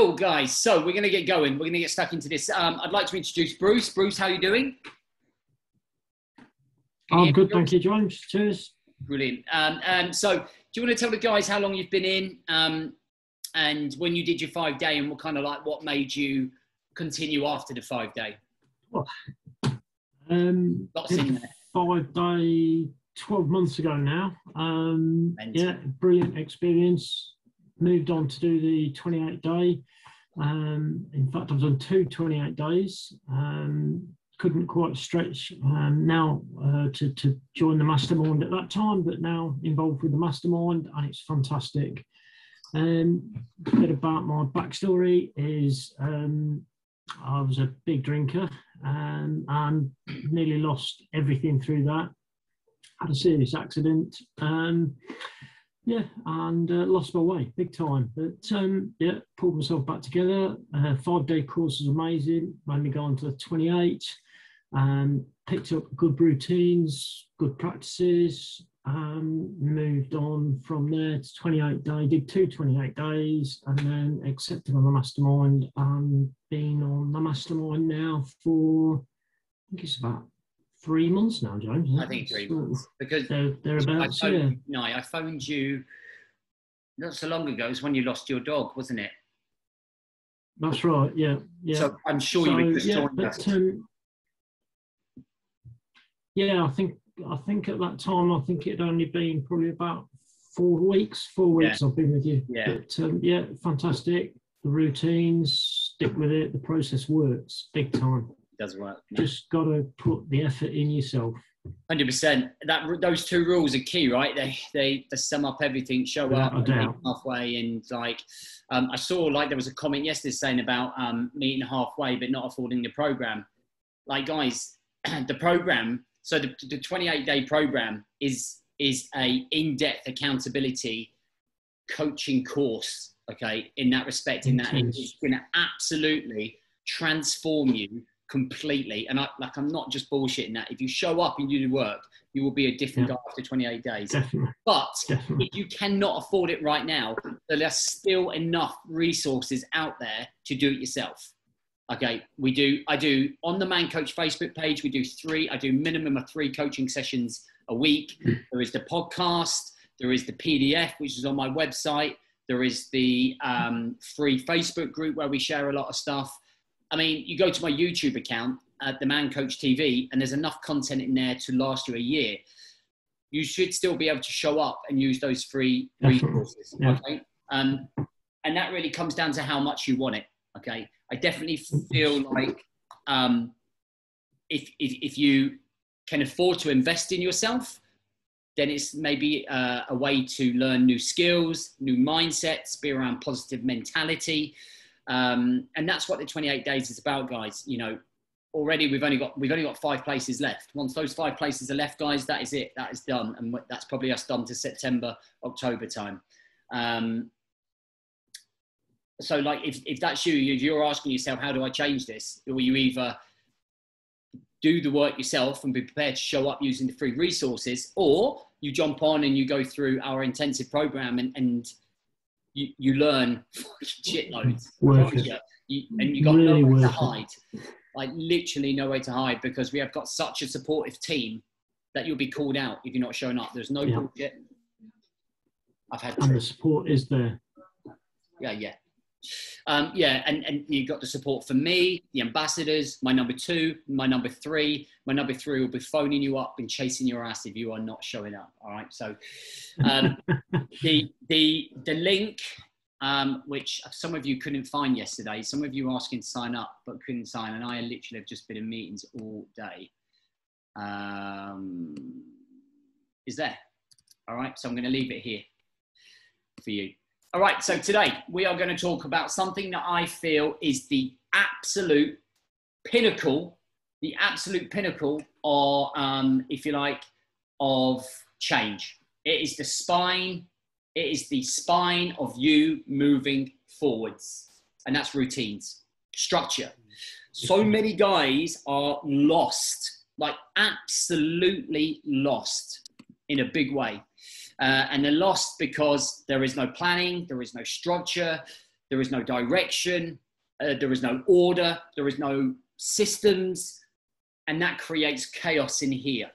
Cool, guys. So we're going to get going. We're going to get stuck into this. I'd like to introduce Bruce. Bruce, how are you doing? I'm good, thank you, James. Cheers. Brilliant. So do you want to tell the guys how long you've been in and when you did your 5-day and what made you continue after the 5-day? Well, Lots in there. 5-day, 12 months ago now. Yeah, brilliant experience. Moved on to do the 28-day. In fact, I've done 2 28 days. Couldn't quite stretch now to join the mastermind at that time, but now involved with the mastermind, and it's fantastic. A bit about my backstory is I was a big drinker and nearly lost everything through that. Had a serious accident. Yeah, and lost my way big time. But yeah, pulled myself back together. 5-day course was amazing. Made me go on to the 28. Picked up good routines, good practices. Moved on from there to 28-day. Did 2 28 days, and then accepted on the mastermind. And been on the mastermind now for, I think it's about 3 months now, James. I think 3 months, because thereabouts. I phoned you not so long ago. It was when you lost your dog, wasn't it? That's right. Yeah. So I'm sure you were just joined us. Yeah, I think at that time, I think it had only been probably about 4 weeks. 4 weeks I've been with you. Yeah. But yeah, fantastic. The routines, stick with it. The process works big time. Does work. Just got to put the effort in yourself. 100%. Those 2 rules are key, right? They sum up everything. Show up halfway, and I saw there was a comment yesterday saying about meeting halfway but not affording the program. Guys, the program. So the 28-day program is a in-depth accountability coaching course. Okay, in that respect, in that it's going to absolutely transform you completely. And I'm not just bullshitting that. If you show up and do the work, you will be a different guy after 28 days. Definitely. But if you cannot afford it right now, there's still enough resources out there to do it yourself. Okay, I do on the Man Coach Facebook page, I do minimum of 3 coaching sessions a week. There is the podcast, there is the PDF, which is on my website. There is the free Facebook group where we share a lot of stuff. I mean, you go to my YouTube account at the Man Coach TV, and there's enough content in there to last you a year. You should still be able to show up and use those free resources. Yeah. Okay, and that really comes down to how much you want it. Okay, I definitely feel like if you can afford to invest in yourself, then it's maybe a way to learn new skills, new mindsets, be around positive mentality. And that's what the 28 days is about, guys. You know, already we've only got 5 places left. Once those 5 places are left, guys, that is it. That is done. And that's probably us done to September, October time. So if that's you're asking yourself, how do I change this? Or you either do the work yourself and be prepared to show up using the free resources, or you jump on and you go through our intensive program and you learn shitloads. And you got really nowhere to hide. Literally nowhere to hide, because we have got such a supportive team that you'll be called out if you're not showing up. There's no bullshit. And the support is there. Yeah. And you got the support from me, the ambassadors, my number 2, my number 3. My number 3 will be phoning you up and chasing your ass if you are not showing up. All right. So the link, which some of you couldn't find yesterday, some of you asking to sign up but couldn't sign, and I literally have just been in meetings all day, is there. All right. So I'm going to leave it here for you. All right, so today we are going to talk about something that I feel is the absolute pinnacle, or if you like, of change. It is the spine of you moving forwards, and that's routines, structure. So many guys are lost, absolutely lost in a big way. And they're lost because there is no planning, there is no structure. there is no direction, there is no order, there is no systems, and that creates chaos in here.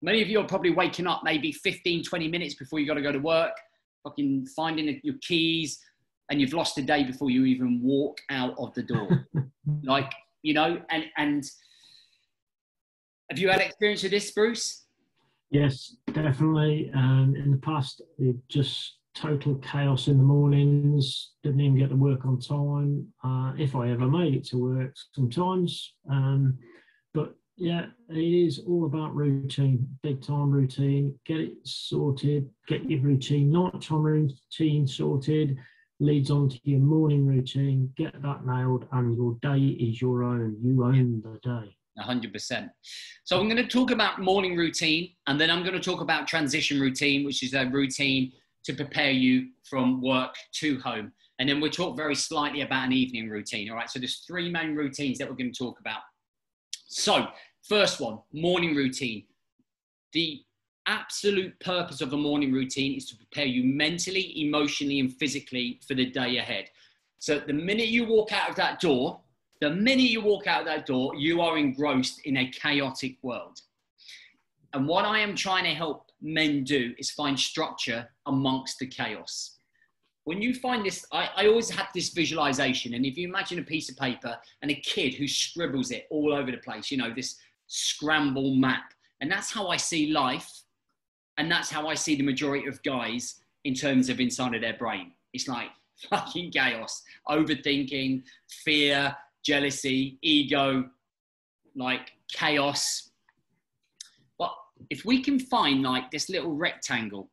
Many of you are probably waking up maybe 15, 20 minutes before you got to go to work, fucking finding your keys, and you've lost a day before you even walk out of the door. Like, you know, and have you had experience with this, Bruce? Yes, definitely. In the past, it just total chaos in the mornings, didn't even get to work on time, if I ever made it to work sometimes. But yeah, it is all about routine, big time routine. Get it sorted, get your routine, nighttime routine sorted, leads on to your morning routine, get that nailed, and your day is your own. You own the day. 100%. So I'm going to talk about morning routine, and then I'm going to talk about transition routine, which is a routine to prepare you from work to home. And then we'll talk very slightly about an evening routine. All right. So there's 3 main routines that we're going to talk about. So first one, morning routine. The absolute purpose of a morning routine is to prepare you mentally, emotionally, and physically for the day ahead. So the minute you walk out of that door, you are engrossed in a chaotic world. And what I am trying to help men do is find structure amongst the chaos. When you find this, I always have this visualization. And if you imagine a piece of paper and a kid who scribbles it all over the place, you know, this scramble map. And that's how I see life. And that's how I see the majority of guys in terms of inside of their brain. It's like fucking chaos, overthinking, fear, jealousy, ego, like chaos. But if we can find like this little rectangle,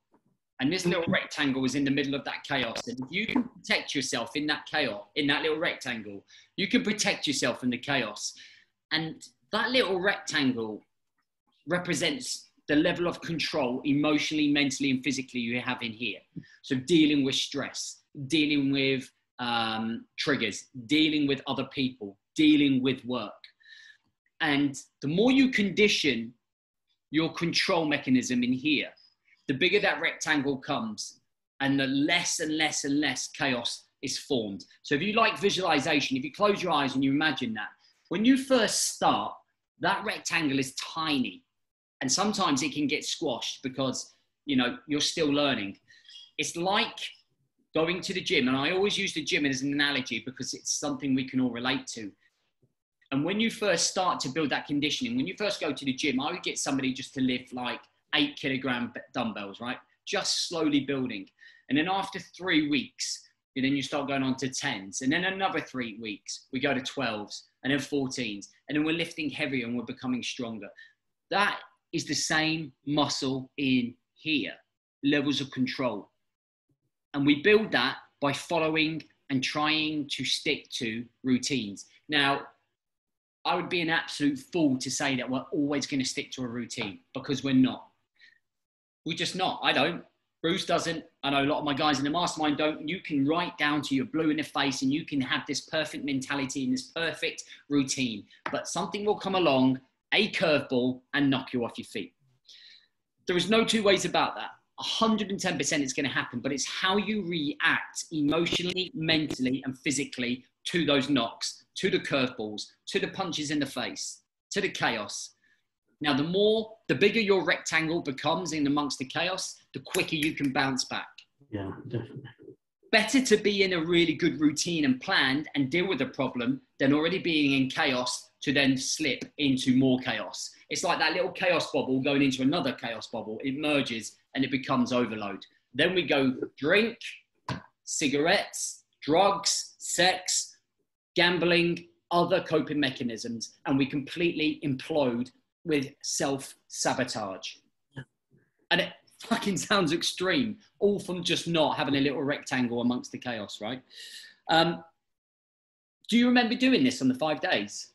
and this little rectangle is in the middle of that chaos, and if you can protect yourself in that chaos, in that little rectangle, you can protect yourself from the chaos. And that little rectangle represents the level of control emotionally, mentally, and physically you have in here. So dealing with stress, dealing with triggers, dealing with other people, dealing with work. And the more you condition your control mechanism in here, the bigger that rectangle comes, and the less and less and less chaos is formed. So if you like visualization, if you close your eyes and you imagine that, when you first start, that rectangle is tiny. And sometimes it can get squashed because, you know, you're still learning. It's like going to the gym, and I always use the gym as an analogy because it's something we can all relate to. And when you first start to build that conditioning, when you first go to the gym, I would get somebody just to lift like 8 kilogram dumbbells, right? Just slowly building. And then after 3 weeks, and then you start going on to 10s. And then another 3 weeks, we go to 12s and then 14s. And then we're lifting heavier and we're becoming stronger. That is the same muscle in here, levels of control. And we build that by following and trying to stick to routines. Now, I would be an absolute fool to say that we're always going to stick to a routine, because we're not. We're just not. I don't. Bruce doesn't. I know a lot of my guys in the mastermind don't. You can write down to your blue in the face and you can have this perfect mentality and this perfect routine. But something will come along, a curveball, and knock you off your feet. There is no 2 ways about that. 110% it's going to happen, but it's how you react emotionally, mentally, and physically to those knocks, to the curveballs, to the punches in the face, to the chaos. Now, the bigger your rectangle becomes in amongst the chaos, the quicker you can bounce back. Yeah, definitely. Better to be in a really good routine and planned and deal with the problem than already being in chaos to then slip into more chaos. It's like that little chaos bubble going into another chaos bubble. It merges and it becomes overload. Then we go drink, cigarettes, drugs, sex, gambling, other coping mechanisms, and we completely implode with self-sabotage. And it fucking sounds extreme, all from just not having a little rectangle amongst the chaos, right? Do you remember doing this on the 5 days?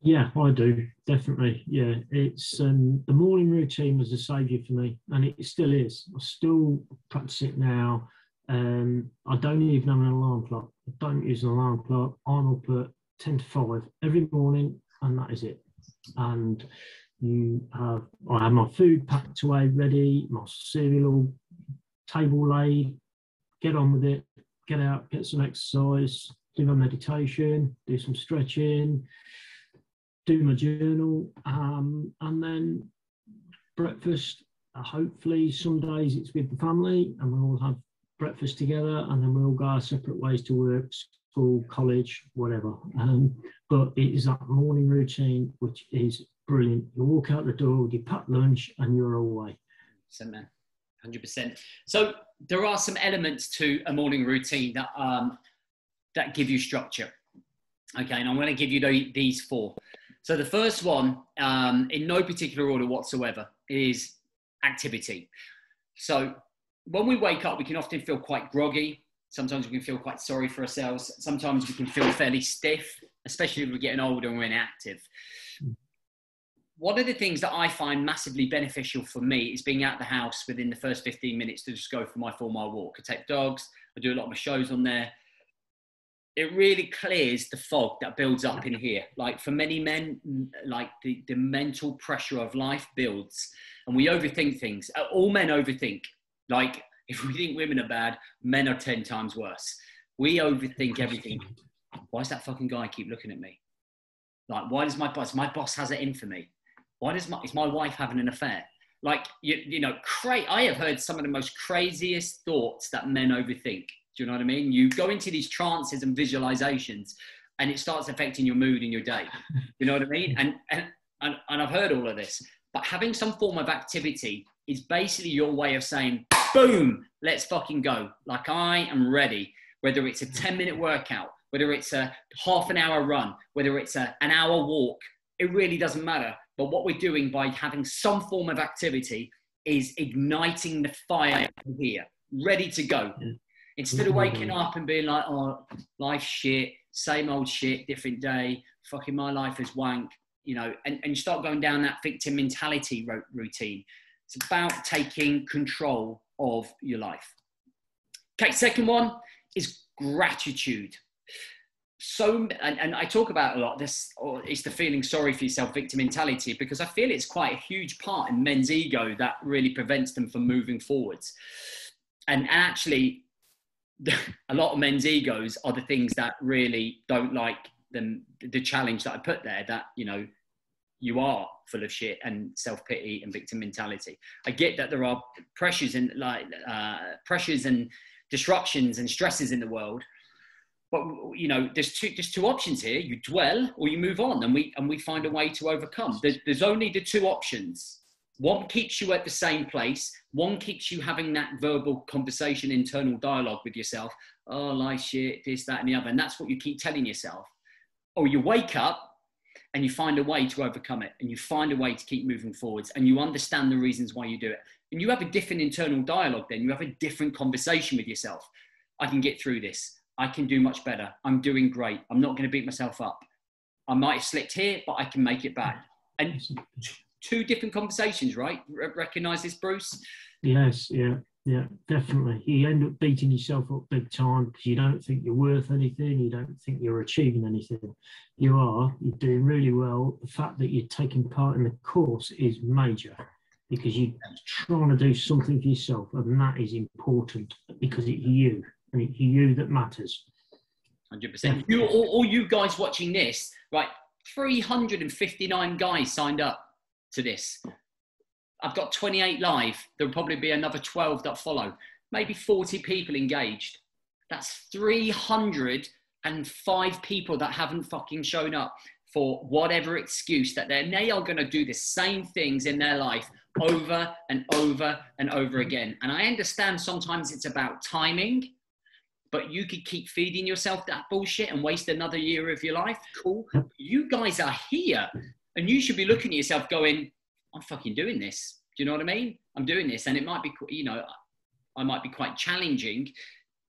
Yeah, I do, definitely. Yeah, it's the morning routine was a saviour for me, and it still is. I still practice it now. I don't even have an alarm clock. I don't use an alarm clock. I'm up at 10 to 5 every morning, and that is it. And I have my food packed away ready, my cereal table laid, get on with it, get out, get some exercise, do my meditation, do some stretching, do my journal, and then breakfast. Hopefully some days it's with the family and we'll all have breakfast together, and then we'll all go our separate ways to work, school, college, whatever. But it is that morning routine which is brilliant. You walk out the door, you pack lunch, and you're away. 100%, man. 100%. So there are some elements to a morning routine that that give you structure. Okay, and I'm going to give you these 4. So the first one, in no particular order whatsoever, is activity. So when we wake up, we can often feel quite groggy. Sometimes we can feel quite sorry for ourselves. Sometimes we can feel fairly stiff, especially if we're getting older and we're inactive. One of the things that I find massively beneficial for me is being out the house within the first 15 minutes to just go for my 4-mile walk. I take dogs. I do a lot of my shows on there. It really clears the fog that builds up in here. Like for many men, like the mental pressure of life builds, and we overthink things. All men overthink. Like if we think women are bad, men are 10 times worse. We overthink everything. Why does that fucking guy keep looking at me? Like, why does my boss has it in for me? Why is my wife having an affair? Like, you know, I have heard some of the most craziest thoughts that men overthink. Do you know what I mean? You go into these trances and visualizations and it starts affecting your mood in your day. You know what I mean? And I've heard all of this, but having some form of activity is basically your way of saying, boom, let's fucking go. Like, I am ready, whether it's a 10-minute workout, whether it's a half an hour run, whether it's an hour walk, it really doesn't matter. But what we're doing by having some form of activity is igniting the fire here, ready to go. Instead of waking up and being like, oh, life's shit, same old shit, different day, fucking my life is wank, you know, and you start going down that victim mentality routine. It's about taking control of your life. Okay, second one is gratitude. So, and I talk about a lot this, or it's the feeling sorry for yourself, victim mentality, because I feel it's quite a huge part in men's ego that really prevents them from moving forwards. And actually, a lot of men's egos are the things that really don't like them, the challenge that I put there, that, you know, you are full of shit and self-pity and victim mentality. I get that there are pressures and pressures and disruptions and stresses in the world, but you know, there's two options here. You dwell or you move on, and we find a way to overcome. There's only the 2 options. One keeps you at the same place. One keeps you having that verbal conversation, internal dialogue with yourself. Oh, life shit, this, that, and the other. And that's what you keep telling yourself. Or you wake up and you find a way to overcome it, and you find a way to keep moving forwards, and you understand the reasons why you do it. And you have a different internal dialogue then. You have a different conversation with yourself. I can get through this. I can do much better. I'm doing great. I'm not going to beat myself up. I might have slipped here, but I can make it back. And 2 different conversations, right? Recognize this, Bruce? Yes, yeah, definitely. You end up beating yourself up big time because you don't think you're worth anything. You don't think you're achieving anything. You are. You're doing really well. The fact that you're taking part in the course is major because you're trying to do something for yourself, and that is important because it's you, and it's you that matters. 100%. You, all you guys watching this, right? 359 guys signed up to this. I've got 28 live. There'll probably be another 12 that follow. Maybe 40 people engaged. That's 305 people that haven't fucking shown up for whatever excuse that they are going to do the same things in their life over and over and over again. And I understand sometimes it's about timing, but you could keep feeding yourself that bullshit and waste another year of your life. Cool. You guys are here, and you should be looking at yourself going, I'm fucking doing this. Do you know what I mean? I'm doing this. And it might be, you know, I might be quite challenging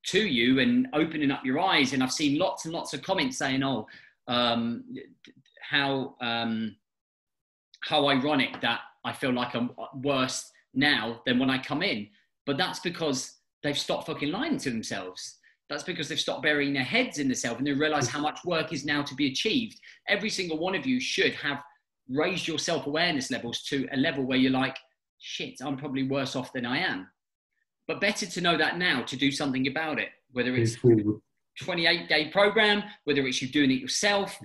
to you and opening up your eyes. And I've seen lots and lots of comments saying, oh, how ironic that I feel like I'm worse now than when I come in. But that's because they've stopped fucking lying to themselves. That's because they've stopped burying their heads in themselves, and they realize how much work is now to be achieved. Every single one of you should have raised your self-awareness levels to a level where you're like, shit, I'm probably worse off than I am. but better to know that now to do something about it, whether it's 28-day program, whether it's you doing it yourself.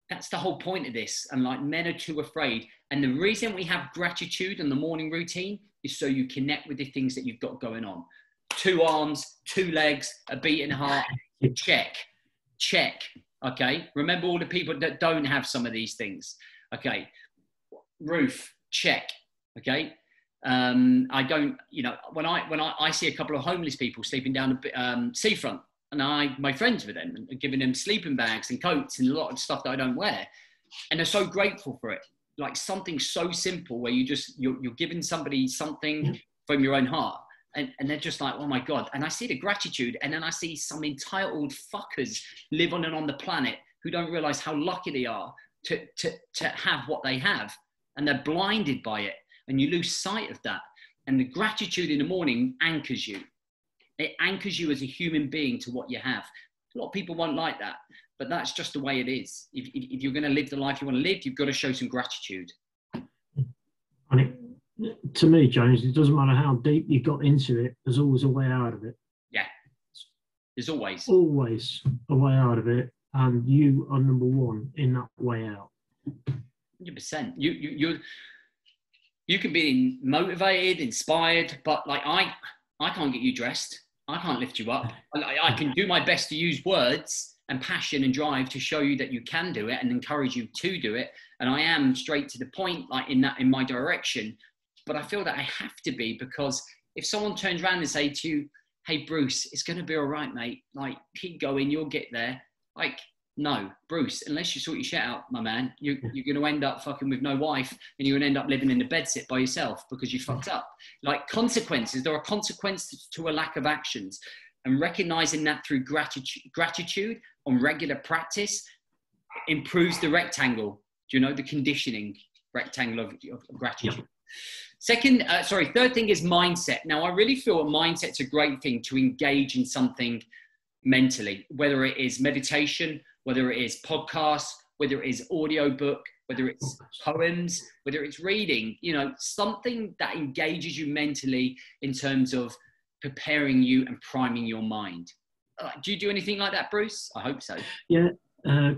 That's the whole point of this. And like, men are too afraid. And the reason we have gratitude in the morning routine is so you connect with the things that you've got going on. 2 arms, 2 legs, a beating heart, check. Okay. Remember all the people that don't have some of these things. Okay. Roof, check. Okay. I don't, you know, when I see a couple of homeless people sleeping down the seafront, and my friends with them and giving them sleeping bags and coats and a lot of stuff that I don't wear, and they're so grateful for it. Like something so simple where you're giving somebody something from your own heart, and they're just like, oh my God. And I see the gratitude, and then I see some entitled fuckers living on the planet who don't realize how lucky they are to have what they have, and they're blinded by it, and you lose sight of that. And the gratitude in the morning anchors you. It anchors you as a human being to what you have. A lot of people won't like that, but that's just the way it is. If you're going to live the life you want to live, you've got to show some gratitude. And to me, James, it doesn't matter how deep you got into it, there's always a way out of it. Yeah, there's always a way out of it, and you are number one in that way out. 100%. You can be motivated, inspired, but like I can't get you dressed. I can't lift you up. I can do my best to use words and passion and drive to show you that you can do it and encourage you to do it. And I am straight to the point, like in my direction. But I feel that I have to be, because if someone turns around and say to you, hey, Bruce, it's going to be all right, mate. Like, keep going, you'll get there. Like, no, Bruce, unless you sort your shit out, my man, you're going to end up fucking with no wife, and you're going to end up living in the bedsit by yourself because you fucked up. Like, consequences, there are consequences to a lack of actions, and recognizing that through gratitude on regular practice improves the rectangle. Do you know the conditioning rectangle of gratitude? Yeah. Third thing is mindset. Now, I really feel a mindset's a great thing to engage in something mentally, whether it is meditation, whether it is podcasts, whether it is audiobook, whether it's poems, whether it's reading, you know, something that engages you mentally in terms of preparing you and priming your mind. Do you do anything like that, Bruce? I hope so. Yeah,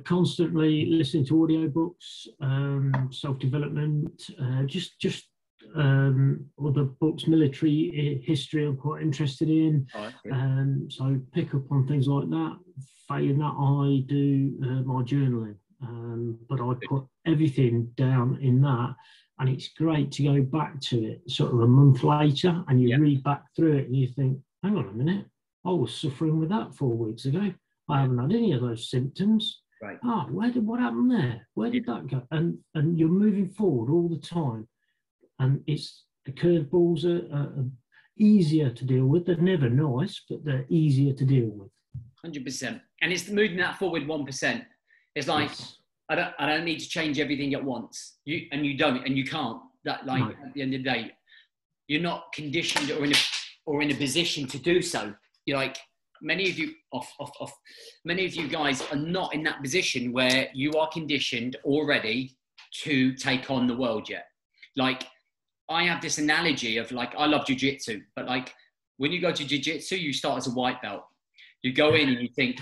constantly listening to audiobooks, self-development, just other books, military history I'm quite interested in. So pick up on things like that. Failing that, I do my journaling, but I put everything down in that, and it's great to go back to it sort of a month later, and you read back through it and you think, hang on a minute, I was suffering with that 4 weeks ago. I haven't had any of those symptoms. Right. What happened there? Where did that go? And you're moving forward all the time. And it's the curveballs are easier to deal with. They're never nice, but they're easier to deal with. 100%. And it's moving that forward 1%. It's like, yes. I don't need to change everything at once. You don't, and you can't. That At the end of the day, you're not conditioned or in a position to do so. You're like, many of you guys are not in that position where you are conditioned already to take on the world yet. Like, I have this analogy of like, I love jiu-jitsu, but like when you go to jiu-jitsu, you start as a white belt. You go in and you think,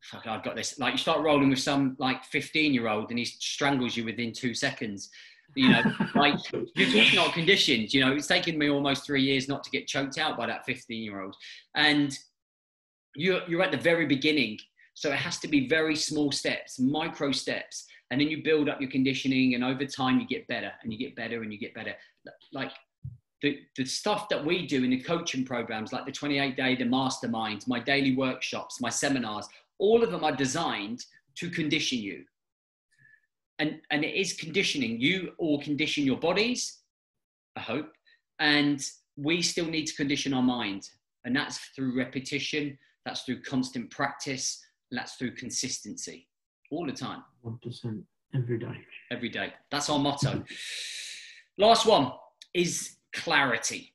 fuck, I've got this. Like, you start rolling with some like 15-year-old and he strangles you within 2 seconds. You know, like, you're just not conditioned. You know, it's taken me almost 3 years not to get choked out by that 15-year-old. And you're at the very beginning. So it has to be very small steps, micro steps. And then you build up your conditioning, and over time you get better and you get better and you get better. Like the stuff that we do in the coaching programs, like the 28-day, the mastermind, my daily workshops, my seminars, all of them are designed to condition you. And it is conditioning. You all condition your bodies, I hope. And we still need to condition our mind. And that's through repetition. That's through constant practice. And that's through consistency. All the time. 1% every day. Every day. That's our motto. Last one is clarity.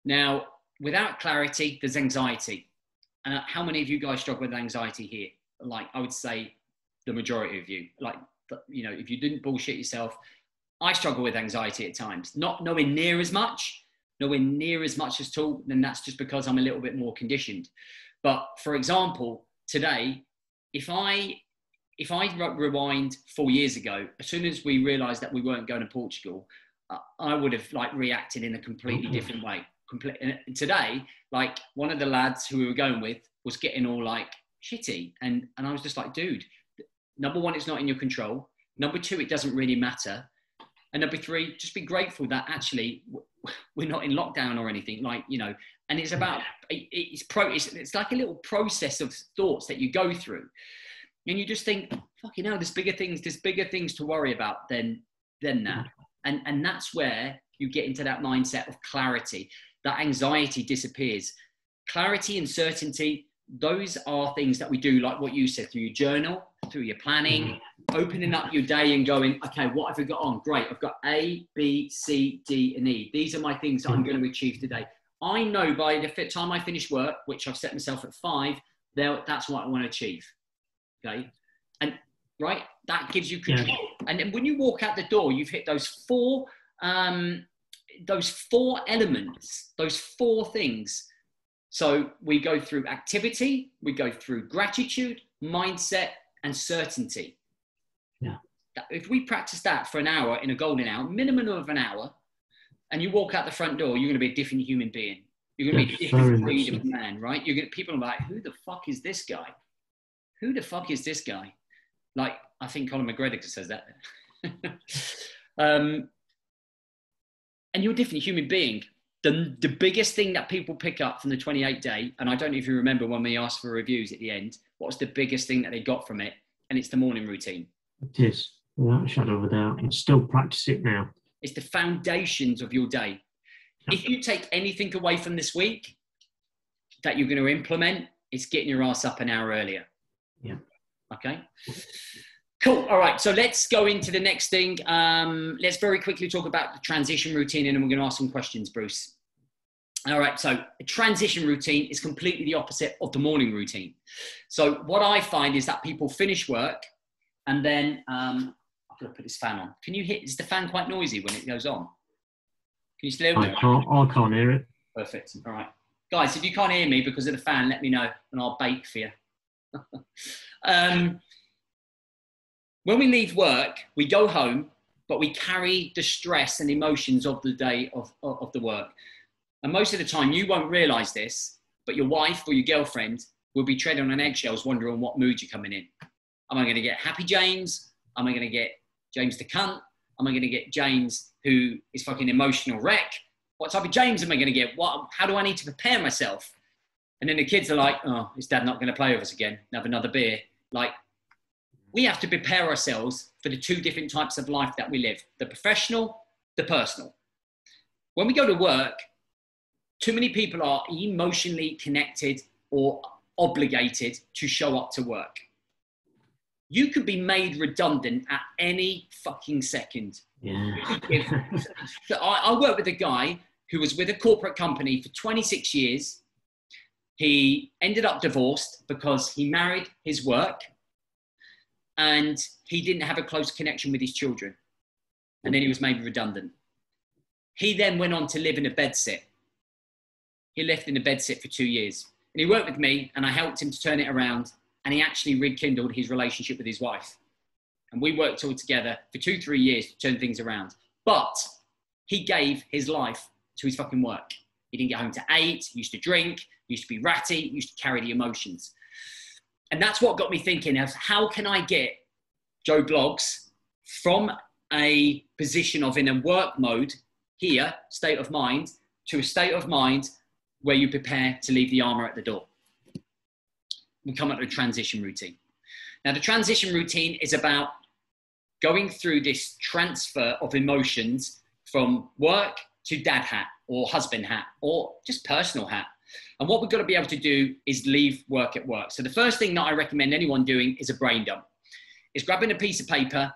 Now, without clarity, there's anxiety. And how many of you guys struggle with anxiety here? Like, I would say the majority of you. Like, you know, if you didn't bullshit yourself, I struggle with anxiety at times. Not nowhere near as much, nowhere near as much as tall, then that's just because I'm a little bit more conditioned. But for example, today, if I rewind 4 years ago, as soon as we realized that we weren't going to Portugal, I would have like reacted in a completely different way. And today, like one of the lads who we were going with was getting all like shitty. And I was just like, dude, number one, it's not in your control. Number two, it doesn't really matter. And number three, just be grateful that actually we're not in lockdown or anything, like, you know, and it's about, it's like a little process of thoughts that you go through. And you just think, fucking hell, there's bigger things to worry about than that. And that's where you get into that mindset of clarity. That anxiety disappears. Clarity and certainty, those are things that we do, like what you said, through your journal, through your planning, opening up your day and going, okay, what have I got on? Great, I've got A, B, C, D, and E. These are my things that I'm going to achieve today. I know by the time I finish work, which I've set myself at 5, that's what I want to achieve. Okay. And right, that gives you control. Yeah. And then when you walk out the door, you've hit those four elements, those 4 things. So we go through activity, we go through gratitude, mindset, and certainty. Yeah. If we practice that for an hour in a golden hour, minimum of an hour, and you walk out the front door, you're going to be a different human being. You're going to be a different breed of man, right? You're going to, people are like, who the fuck is this guy? Who the fuck is this guy? Like, I think Conor McGregor says that. And you're a different human being. The biggest thing that people pick up from the 28-day, and I don't know if you remember when we asked for reviews at the end, what's the biggest thing that they got from it? And it's the morning routine. It is, without a shadow of a doubt. And still practice it now. It's the foundations of your day. If you take anything away from this week that you're going to implement, it's getting your ass up an hour earlier. Yeah. Okay. Cool. All right. So let's go into the next thing. Let's very quickly talk about the transition routine, and then we're going to ask some questions, Bruce. All right. So a transition routine is completely the opposite of the morning routine. So what I find is that people finish work and then, I'm going to put this fan on. Can you hear, is the fan quite noisy when it goes on? Can you still hear me? I can't hear it. Perfect. All right. Guys, if you can't hear me because of the fan, let me know and I'll bake for you. When we leave work, we go home, but we carry the stress and emotions of the day of the work. And most of the time, you won't realize this, but your wife or your girlfriend will be treading on eggshells, wondering what mood you're coming in. Am I going to get happy James? Am I going to get James the cunt? Am I going to get James who is fucking emotional wreck? What type of James am I going to get? How do I need to prepare myself? And then the kids are like, oh, is dad not going to play with us again? Have another beer? Like, we have to prepare ourselves for the 2 different types of life that we live, the professional, the personal. When we go to work, too many people are emotionally connected or obligated to show up to work. You could be made redundant at any fucking second. Yeah. So I worked with a guy who was with a corporate company for 26 years. He ended up divorced because he married his work and he didn't have a close connection with his children. And then he was made redundant. He then went on to live in a bedsit. He lived in a bedsit for 2 years. And he worked with me and I helped him to turn it around, and he actually rekindled his relationship with his wife. And we worked all together for 2-3 years to turn things around. But he gave his life to his fucking work. He didn't get home to 8, he used to drink, he used to be ratty, he used to carry the emotions. And that's what got me thinking of how can I get Joe Bloggs from a position of in a work mode here, state of mind, to a state of mind where you prepare to leave the armor at the door. We come up with a transition routine. Now, the transition routine is about going through this transfer of emotions from work to dad hat or husband hat or just personal hat. And what we've got to be able to do is leave work at work. So the first thing that I recommend anyone doing is a brain dump. It's grabbing a piece of paper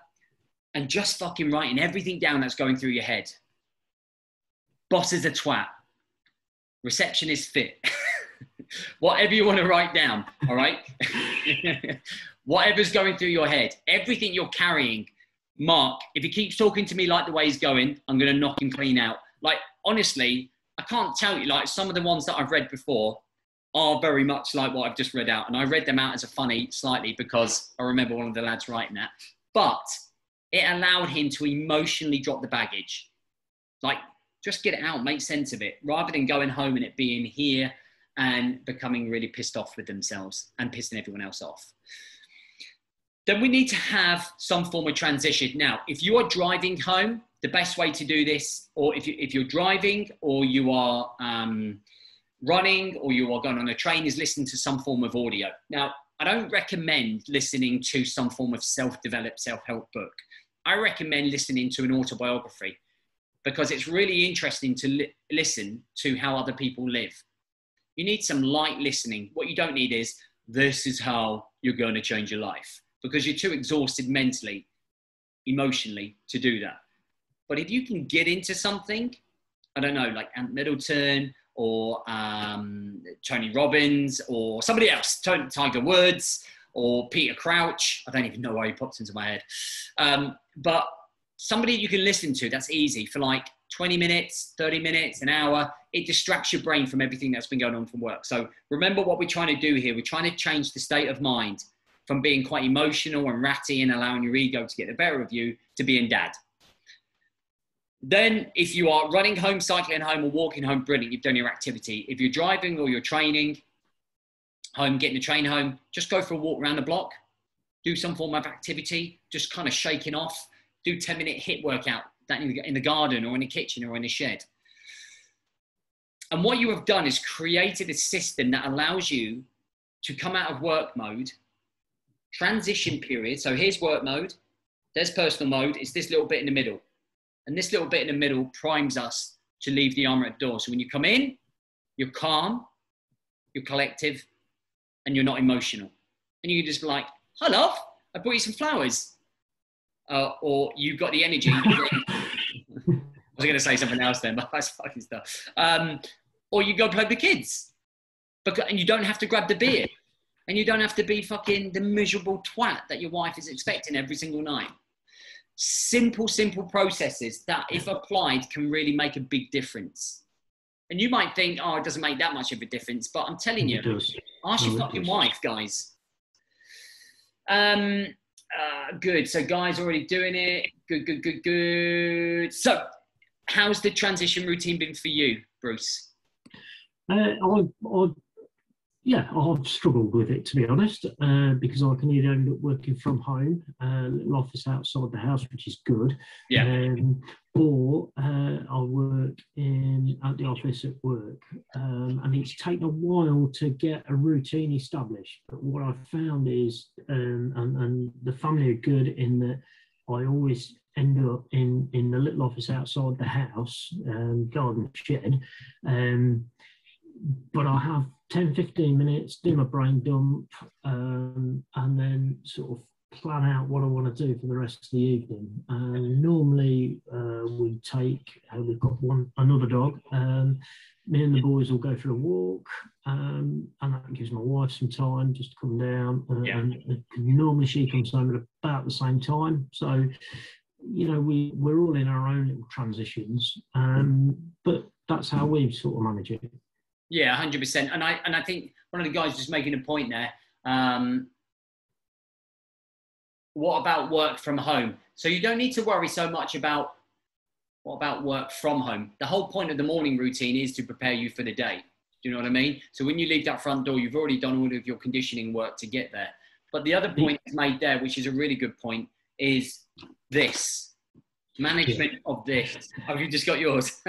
and just fucking writing everything down that's going through your head. Boss is a twat. Receptionist fit. Whatever you want to write down, all right? Whatever's going through your head, everything you're carrying. Mark, if he keeps talking to me like the way he's going, I'm going to knock him clean out. Like, honestly, I can't tell you, like some of the ones that I've read before are very much like what I've just read out. And I read them out as a funny slightly because I remember one of the lads writing that. But it allowed him to emotionally drop the baggage. Like, just get it out, make sense of it, rather than going home and it being here and becoming really pissed off with themselves and pissing everyone else off. Then we need to have some form of transition. Now, if you are driving home, the best way to do this, or if you're driving or you are running or you are going on a train, is listen to some form of audio. Now, I don't recommend listening to some form of self-developed self-help book. I recommend listening to an autobiography because it's really interesting to listen to how other people live. You need some light listening. What you don't need is, this is how you're going to change your life, because you're too exhausted mentally, emotionally to do that. But if you can get into something, I don't know, like Ant Middleton or Tony Robbins or somebody else, Tiger Woods or Peter Crouch. I don't even know why he popped into my head. But somebody you can listen to, that's easy for like 20 minutes, 30 minutes, an hour. It distracts your brain from everything that's been going on from work. So remember what we're trying to do here. We're trying to change the state of mind from being quite emotional and ratty and allowing your ego to get the better of you to being dad. Then if you are running home, cycling home or walking home, brilliant, you've done your activity. If you're driving or you're training home, getting the train home, just go for a walk around the block, do some form of activity, just kind of shaking off, do 10-minute HIIT workout that in the garden or in the kitchen or in the shed. And what you have done is created a system that allows you to come out of work mode, transition period. So here's work mode, there's personal mode, it's this little bit in the middle. And this little bit in the middle primes us to leave the armor at the door. So when you come in, you're calm, you're collective, and you're not emotional. And you can just be like, hi, love, I brought you some flowers. Or you've got the energy. I was going to say something else then, but that's fucking stuff. Or you go play with the kids. And you don't have to grab the beer. And you don't have to be fucking the miserable twat that your wife is expecting every single night. Simple processes that, if applied, can really make a big difference. And you might think, oh, it doesn't make that much of a difference, but I'm telling you, ask your fucking wife, guys. Good. So guys already doing it. Good. So how's the transition routine been for you, Bruce? I've struggled with it, to be honest, because I can either end up working from home, a little office outside the house, which is good, or I'll work at the office at work. And it's taken a while to get a routine established. But what I've found is, and the family are good in that I always end up in the little office outside the house, garden shed, but I have 10-15 minutes, do my brain dump, and then sort of plan out what I want to do for the rest of the evening. Normally we've got another dog. Me and the boys will go for a walk, and that gives my wife some time just to come down. And normally she comes home at about the same time. So, you know, we're all in our own little transitions, but that's how we sort of manage it. Yeah, 100%. And I think one of the guys just making a point there. What about work from home? So you don't need to worry so much about what about work from home. The whole point of the morning routine is to prepare you for the day. Do you know what I mean? So when you leave that front door, you've already done all of your conditioning work to get there. But the other point made there, which is a really good point, is this management of this. Have you just got yours?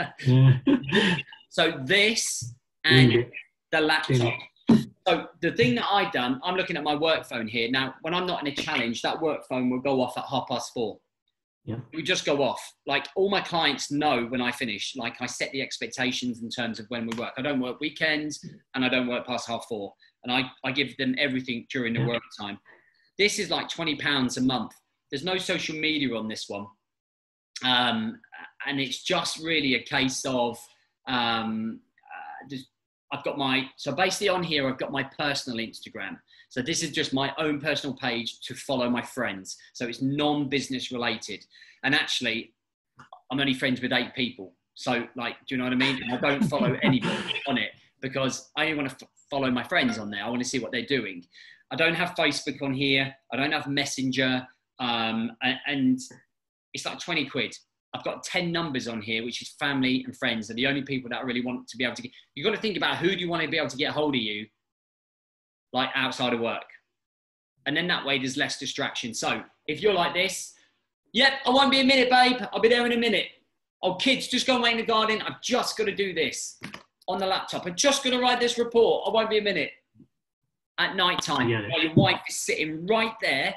So this and the laptop. So the thing that I've done, I'm looking at my work phone here. Now, when I'm not in a challenge, that work phone will go off at 4:30. Yeah. It would just go off. Like, all my clients know when I finish. Like, I set the expectations in terms of when we work. I don't work weekends and I don't work past 4:30. And I give them everything during the work time. This is like £20 a month. There's no social media on this one. And it's just really a case of, so basically on here, I've got my personal Instagram. So this is just my own personal page to follow my friends. So it's non-business related. And actually, I'm only friends with 8 people. So like, do you know what I mean? And I don't follow anybody on it because I only want to follow my friends on there. I want to see what they're doing. I don't have Facebook on here. I don't have Messenger. And it's like 20 quid. I've got 10 numbers on here, which is family and friends. They're the only people that I really want to be able to get. You've got to think about who do you want to be able to get hold of you, like outside of work. And then that way there's less distraction. So if you're like this, yep, I won't be a minute, babe. I'll be there in a minute. Oh, kids, just go and wait in the garden. I've just got to do this on the laptop. I'm just going to write this report. I won't be a minute. At night time, while your wife is sitting right there,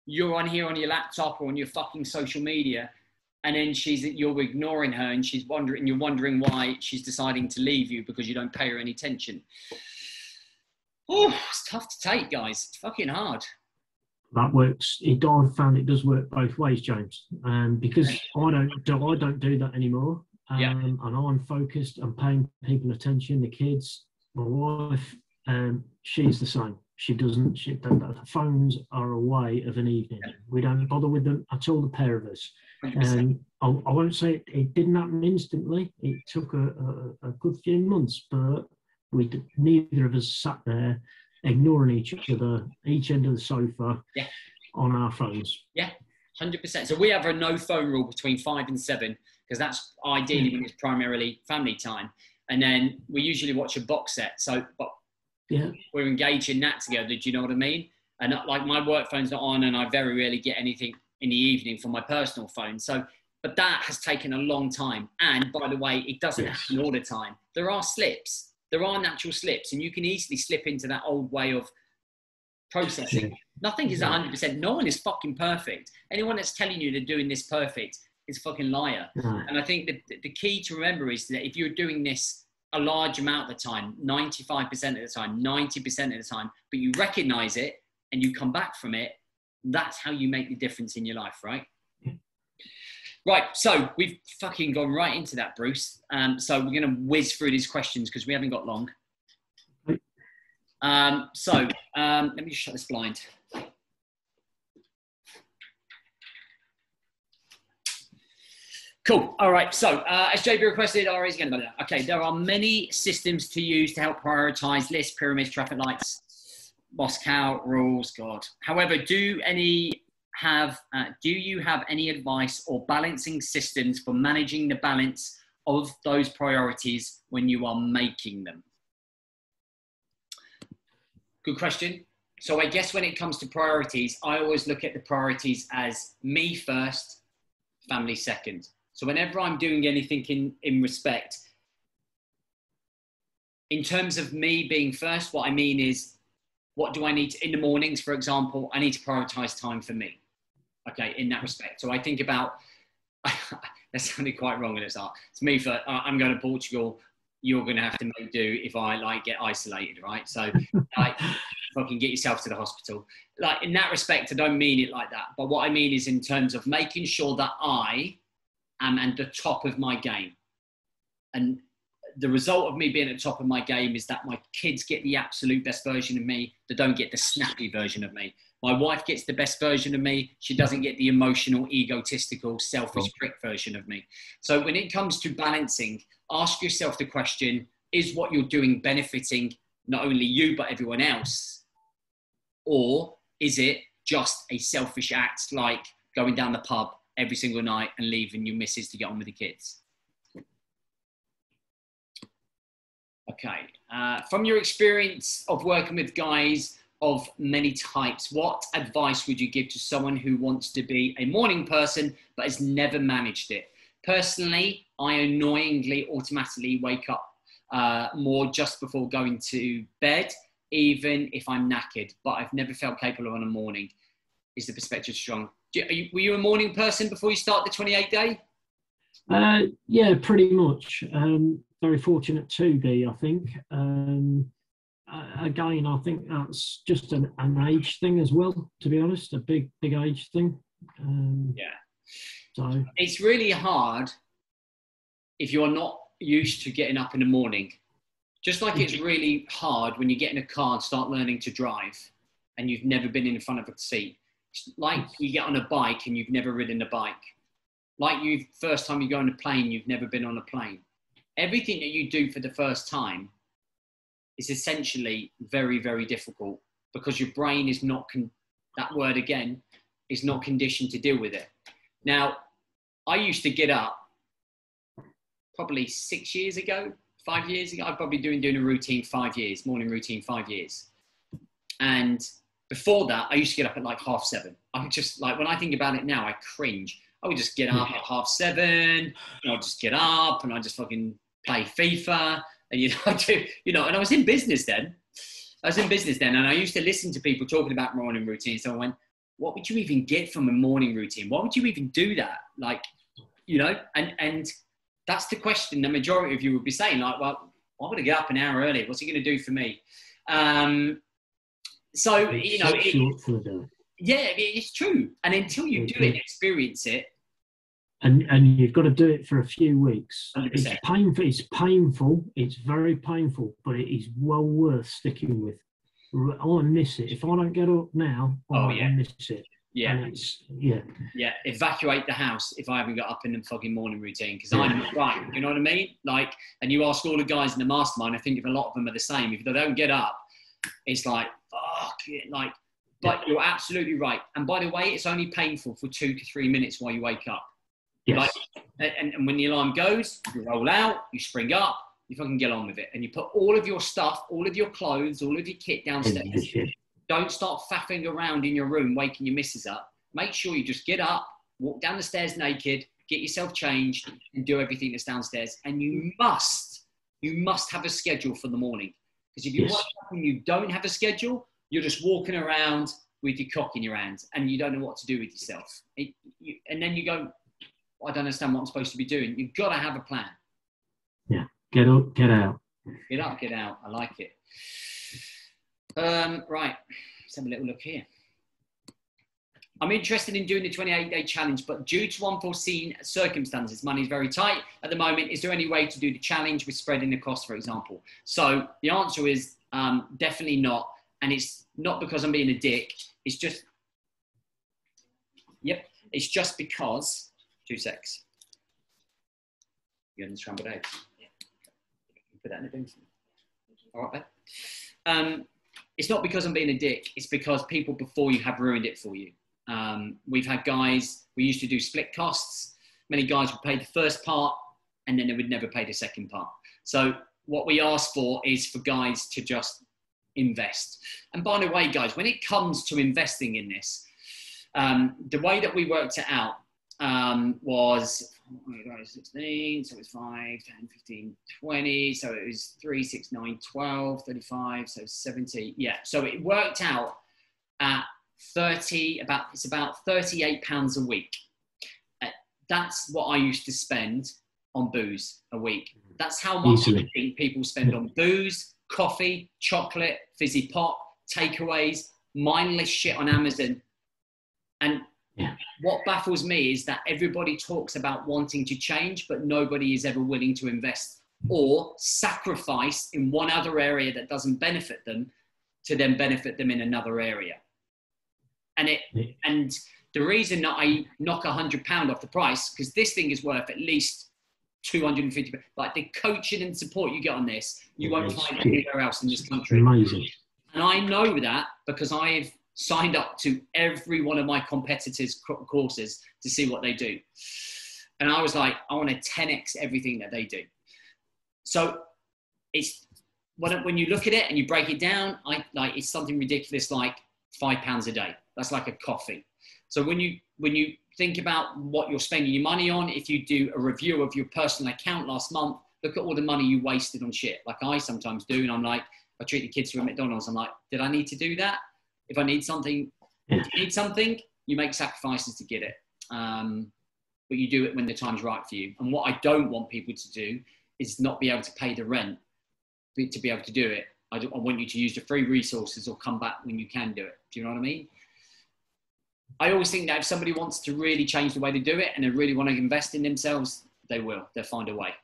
you're on here on your laptop or on your fucking social media, and then you're ignoring her, and you're wondering why she's deciding to leave you because you don't pay her any attention. Oh, it's tough to take, guys. It's fucking hard. That works. I found it does work both ways, James. Because I don't do that anymore. And I'm focused. I'm paying people attention. The kids, my wife, she's the same. The phones are a way of an evening. We don't bother with them at all, the pair of us. I won't say it didn't happen instantly. It took a good few months, but neither of us sat there ignoring each other, each end of the sofa on our phones. Yeah, 100%. So we have a no phone rule between 5 and 7 because that's ideally when it's primarily family time. And then we usually watch a box set. But we're engaged in that together. Do you know what I mean? And like my work phone's not on, and I very rarely get anything in the evening from my personal phone. So, but that has taken a long time. And by the way, it doesn't happen all the time. There are slips. There are natural slips, and you can easily slip into that old way of processing. Nothing is 100%. No one is fucking perfect. Anyone that's telling you they're doing this perfect is a fucking liar. And I think that the key to remember is that if you're doing this a large amount of the time, 95% of the time, 90% of the time, but you recognize it and you come back from it, that's how you make the difference in your life, right? Right, so we've fucking gone right into that, Bruce. So we're going to whiz through these questions because we haven't got long. Let me just shut this blind. Cool. All right. So as JB requested, RA's going to go. Okay. There are many systems to use to help prioritize lists, pyramids, traffic lights, Moscow rules. God. However, do you have any advice or balancing systems for managing the balance of those priorities when you are making them? Good question. So I guess when it comes to priorities, I always look at the priorities as me first, family second. So whenever I'm doing anything in respect, in terms of me being first, what I mean is, what do I need to, in the mornings, for example, I need to prioritize time for me. Okay, in that respect. So I think about, that sounded quite wrong at the start. It's me for, I'm going to Portugal. You're going to have to make do if I get isolated, right? So fucking get yourself to the hospital. Like in that respect, I don't mean it like that. But what I mean is in terms of making sure that I am at the top of my game. And the result of me being at the top of my game is that my kids get the absolute best version of me. They don't get the snappy version of me. My wife gets the best version of me. She doesn't get the emotional, egotistical, selfish prick version of me. So when it comes to balancing, ask yourself the question, is what you're doing benefiting not only you, but everyone else? Or is it just a selfish act like going down the pub every single night and leaving your missus to get on with the kids? Okay. From your experience of working with guys of many types, what advice would you give to someone who wants to be a morning person but has never managed it? Personally, I annoyingly automatically wake up more just before going to bed, even if I'm knackered, but I've never felt capable on a morning. Is the perspective strong? Were you a morning person before you start the 28 day? Yeah, pretty much. Very fortunate to be, I think. Again, I think that's just an age thing as well, to be honest, a big age thing. So it's really hard if you're not used to getting up in the morning. Just like it's really hard when you get in a car and start learning to drive and you've never been in front of a seat. It's like you get on a bike and you've never ridden a bike. like you, first time you go on a plane, you've never been on a plane. Everything that you do for the first time is essentially very, very difficult because your brain is not, that word again, is not conditioned to deal with it. Now, I used to get up probably 6 years ago, 5 years ago. I've probably been doing a routine 5 years, morning routine 5 years. And before that, I used to get up at like 7:30. I would just like, when I think about it now, I cringe. I would just get up at 7:30, and I'd just get up and I'd just fucking play FIFA. And, and I was in business then. And I used to listen to people talking about morning routine. So I went, what would you even get from a morning routine? Why would you even do that? Like, and that's the question the majority of you would be saying, like, well, why would I get up an hour early? What's it going to do for me? It's true. And until you do it and experience it. And you've got to do it for a few weeks. 100%. It's painful. It's very painful, but it is well worth sticking with. I won't miss it. If I don't get up now, I won't miss it. Yeah. Evacuate the house if I haven't got up in the fucking morning routine, because I'm not right. You know what I mean? Like, and you ask all the guys in the mastermind, I think if a lot of them are the same. If they don't get up, it's like, fuck it. Like, but you're absolutely right. And by the way, it's only painful for 2 to 3 minutes while you wake up. Yes. Like, and when the alarm goes, you roll out, you spring up, you fucking get on with it. And you put all of your stuff, all of your clothes, all of your kit downstairs. Don't start faffing around in your room, waking your missus up. Make sure you just get up, walk down the stairs naked, get yourself changed, and do everything that's downstairs. And you must have a schedule for the morning. Because if you wake up and you don't have a schedule, you're just walking around with your cock in your hand and you don't know what to do with yourself. And then you go, I don't understand what I'm supposed to be doing. You've got to have a plan. Yeah. Get up, get out. Get up, get out. I like it. Right. Let's have a little look here. I'm interested in doing the 28-day challenge, but due to unforeseen circumstances, money is very tight at the moment. Is there any way to do the challenge with spreading the cost, for example? So the answer is definitely not. And it's not because I'm being a dick. It's just, it's just because, 2 secs. You're in the scrambled eggs. Yeah. Put that in the bin for me. All right, babe. It's not because I'm being a dick. It's because people before you have ruined it for you. We've had guys, we used to do split costs. Many guys would pay the first part and then they would never pay the second part. So what we ask for is for guys to just invest. And by the way, guys, when it comes to investing in this, the way that we worked it out was 16, so it's 5, 10, 15, 20, so it was 3, 6, 9, 12, 35, so 70. Yeah, so it worked out at it's about £38 a week. That's what I used to spend on booze a week. That's how much I think people spend on booze, coffee, chocolate, fizzy pop, takeaways, mindless shit on Amazon. And what baffles me is that everybody talks about wanting to change, but nobody is ever willing to invest or sacrifice in one other area that doesn't benefit them to then benefit them in another area. And the reason that I knock £100 off the price, because this thing is worth at least 250, like the coaching and support you get on this, you won't find anywhere else in this country. Amazing. And I know that because I've signed up to every one of my competitors' courses to see what they do. And I was like, I want to 10x everything that they do. So it's when you look at it and you break it down, it's something ridiculous like £5 a day. That's like a coffee. So when you think about what you're spending your money on, if you do a review of your personal account last month, look at all the money you wasted on shit. Like I sometimes do. And I'm like, I treat the kids to a McDonald's. I'm like, did I need to do that? If I need something, you make sacrifices to get it. But you do it when the time's right for you. And what I don't want people to do is not be able to pay the rent to be able to do it. I want you to use the free resources or come back when you can do it. Do you know what I mean? I always think that if somebody wants to really change the way they do it and they really want to invest in themselves, they will. They'll find a way.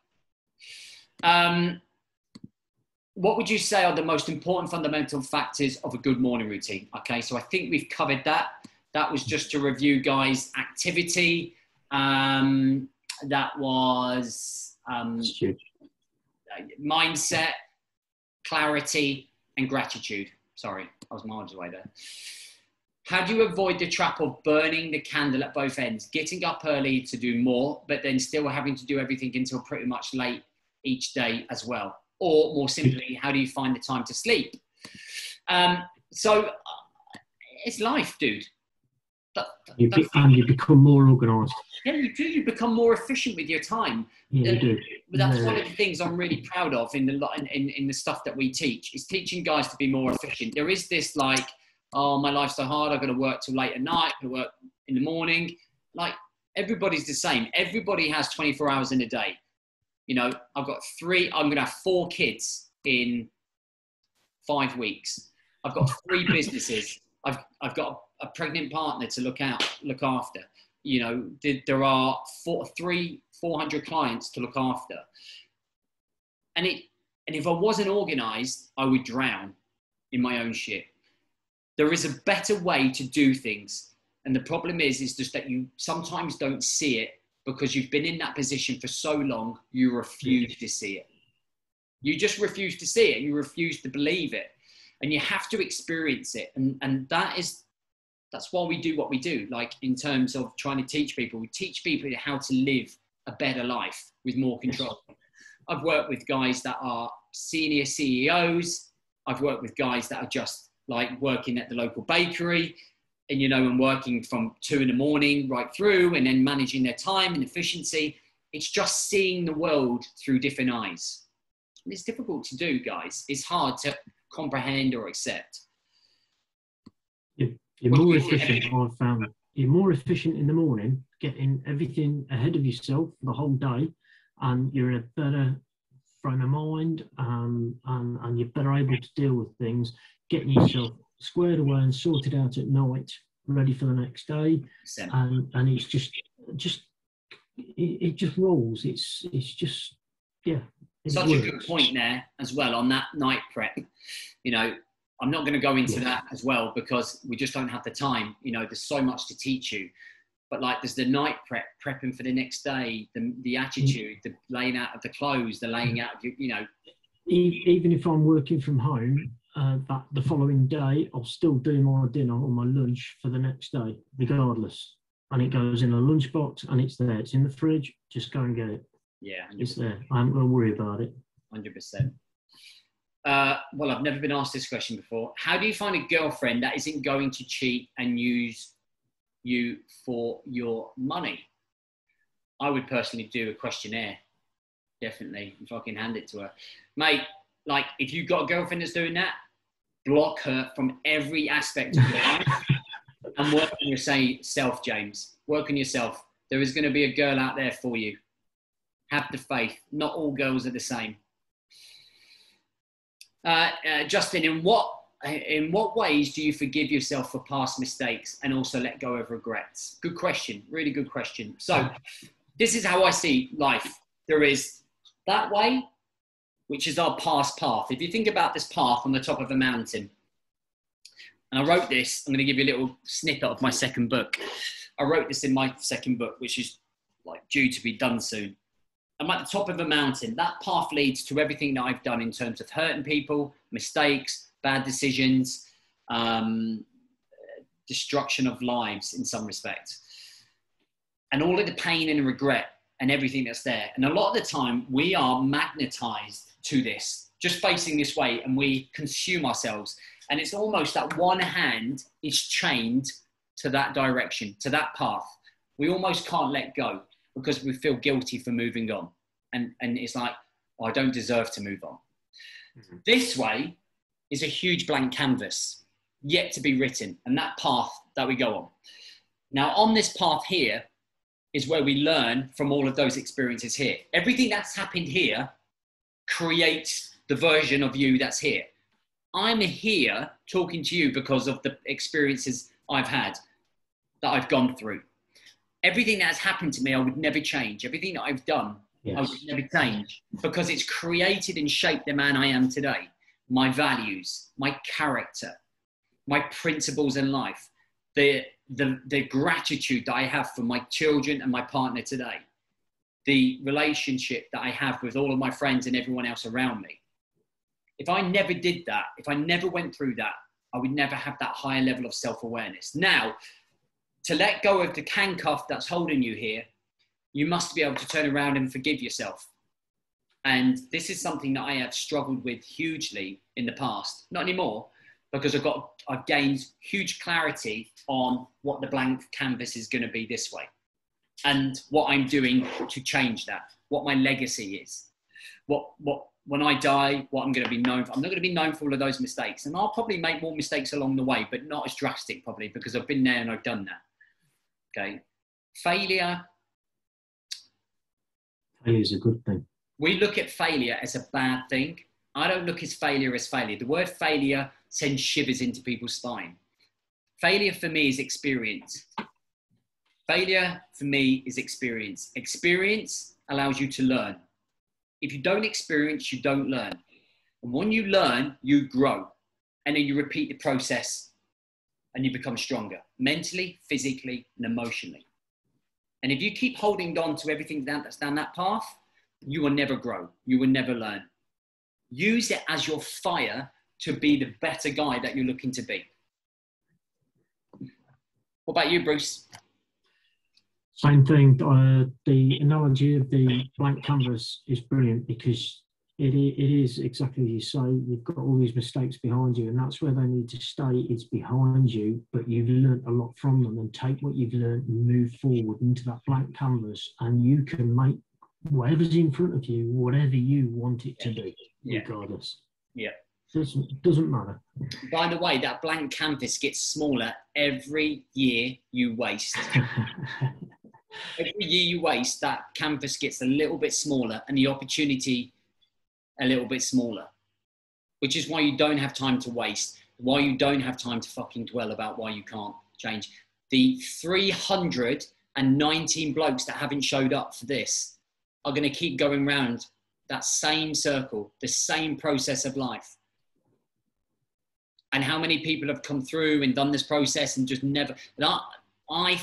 What would you say are the most important fundamental factors of a good morning routine? Okay, so I think we've covered that. That was just to review, guys, activity, That was mindset, clarity, and gratitude. Sorry, I was miles away there. How do you avoid the trap of burning the candle at both ends, getting up early to do more, but then still having to do everything until pretty much late each day as well? Or more simply, how do you find the time to sleep? So it's life, dude. And you become more organised. Yeah, you do. You become more efficient with your time. Yeah, you do. That's one of the things I'm really proud of in the stuff that we teach, is teaching guys to be more efficient. There is this like, oh, my life's so hard, I've got to work till late at night, I've got to work in the morning. Like, everybody's the same. Everybody has 24 hours in a day. You know, I'm going to have 4 kids in 5 weeks. I've got 3 businesses. I've got a pregnant partner to look after. You know, there are 400 clients to look after. And if I wasn't organized, I would drown in my own shit. There is a better way to do things. And the problem is just that you sometimes don't see it because you've been in that position for so long, you refuse to see it. You just refuse to see it. You refuse to believe it. And you have to experience it. And that's why we do what we do. Like, in terms of trying to teach people, we teach people how to live a better life with more control. I've worked with guys that are senior CEOs. I've worked with guys that are just like working at the local bakery and, you know, and working from 2 a.m. right through, and then managing their time and efficiency. It's just seeing the world through different eyes. And it's difficult to do, guys. It's hard to comprehend or accept. You're more efficient, I've found. You're more efficient in the morning, getting everything ahead of yourself the whole day, and you're in a better frame of mind, and you're better able to deal with things, getting yourself squared away and sorted out at night, ready for the next day. And it's it just rolls. It's just, yeah. Such a good point there as well on that night prep. You know, I'm not going to go into that as well because we just don't have the time. You know, there's so much to teach you. But like, there's the night prep, prepping for the next day, the attitude, the laying out of the clothes, the laying out of, you know. Even if I'm working from home, the following day, I'll still do my dinner or my lunch for the next day, regardless. And it goes in a lunchbox and it's there. It's in the fridge. Just go and get it. Yeah. 100%. It's there. I'm going to worry about it. 100%. Well, I've never been asked this question before. How do you find a girlfriend that isn't going to cheat and use you for your money? I would personally do a questionnaire, definitely, if I can hand it to her. Mate, like, if you've got a girlfriend that's doing that, block her from every aspect of your life and work on yourself, James. Work on yourself. There is going to be a girl out there for you. Have the faith. Not all girls are the same. Justin, in what ways do you forgive yourself for past mistakes and also let go of regrets? Good question. Really good question. So this is how I see life. There is that way, which is our past path. If you think about this path on the top of a mountain, and I wrote this, I'm going to give you a little snippet of my second book. I wrote this in my second book, which is like due to be done soon. I'm at the top of a mountain. That path leads to everything that I've done in terms of hurting people, mistakes, bad decisions, destruction of lives in some respects. And all of the pain and regret and everything that's there. And a lot of the time we are magnetized to this, just facing this way, and we consume ourselves. And it's almost that one hand is chained to that direction, to that path. We almost can't let go because we feel guilty for moving on. And it's like, oh, I don't deserve to move on. Mm-hmm. This way is a huge blank canvas yet to be written, and that path that we go on. Now, on this path here is where we learn from all of those experiences here. Everything that's happened here creates the version of you that's here. I'm here talking to you because of the experiences I've had, that I've gone through. Everything that has happened to me, I would never change. Everything that I've done, yes, I would never change, because it's created and shaped the man I am today. My values, my character, my principles in life. the gratitude that I have for my children and my partner today, the relationship that I have with all of my friends and everyone else around me. If I never did that, if I never went through that, I would never have that higher level of self-awareness. Now, to let go of the handcuff that's holding you here, you must be able to turn around and forgive yourself. And this is something that I have struggled with hugely in the past. Not anymore, because I've gained huge clarity on what the blank canvas is going to be this way, and what I'm doing to change that, what my legacy is, when I die, what I'm going to be known for. I'm not going to be known for all of those mistakes, and I'll probably make more mistakes along the way, but not as drastic probably, because I've been there and I've done that. Okay, failure is a good thing. We look at failure as a bad thing. I don't look at failure as failure. The word failure sends shivers into people's spine. Failure for me is experience. Failure for me is experience. Experience allows you to learn. If you don't experience, you don't learn. And when you learn, you grow. And then you repeat the process and you become stronger, mentally, physically, and emotionally. And if you keep holding on to everything that's down that path, you will never grow. You will never learn. Use it as your fire to be the better guy that you're looking to be. What about you, Bruce? Same thing. The analogy of the blank canvas is brilliant, because it is exactly as you say. You've got all these mistakes behind you, and that's where they need to stay. It's behind you, but you've learned a lot from them, and take what you've learned and move forward into that blank canvas, and you can make whatever's in front of you, whatever you want it to be, regardless. Yeah. Doesn't matter. By the way, that blank canvas gets smaller every year you waste. Every year you waste, that canvas gets a little bit smaller, and the opportunity a little bit smaller, which is why you don't have time to waste, why you don't have time to fucking dwell about why you can't change. The 319 blokes that haven't showed up for this are going to keep going round that same circle, the same process of life. And how many people have come through and done this process and just never... I'm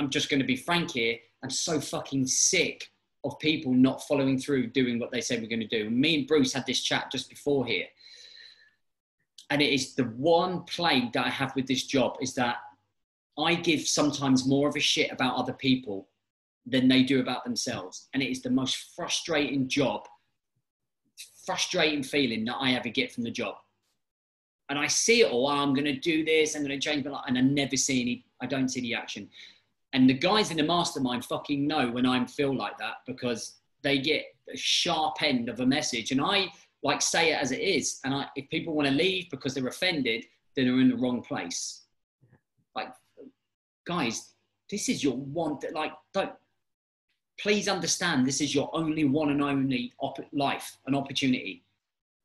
just going to be frank here. I'm so fucking sick of people not following through doing what they said we're going to do. And me and Bruce had this chat just before here. And it is the one plague that I have with this job, is that I give sometimes more of a shit about other people than they do about themselves. And it is the most frustrating feeling that I ever get from the job. And I see it all. I'm going to do this. I'm going to change my life. And I don't see the action. And the guys in the mastermind fucking know when I feel like that, because they get the sharp end of a message. And I say it as it is. And if people want to leave because they're offended, then they're in the wrong place. Guys, this is your one, please understand, this is your only one and only life, an opportunity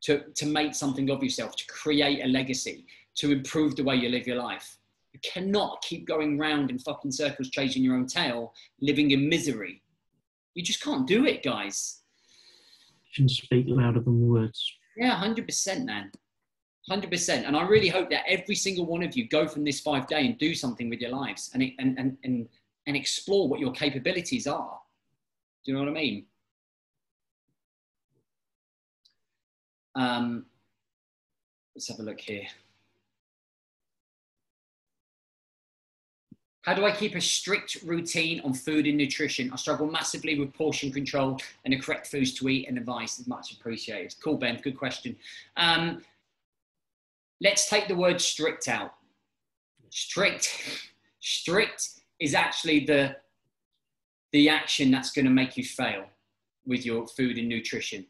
to make something of yourself, to create a legacy, to improve the way you live your life. You cannot keep going round in fucking circles, chasing your own tail, living in misery. You just can't do it, guys. Shouldn't speak louder than words. Yeah, 100%, man. 100%. And I really hope that every single one of you go from this 5 day and do something with your lives and explore what your capabilities are. Do you know what I mean? Let's have a look here. How do I keep a strict routine on food and nutrition? I struggle massively with portion control and the correct foods to eat, and advice is much appreciated. Cool, Ben, good question. Let's take the word strict out. Strict is actually the action that's going to make you fail with your food and nutrition.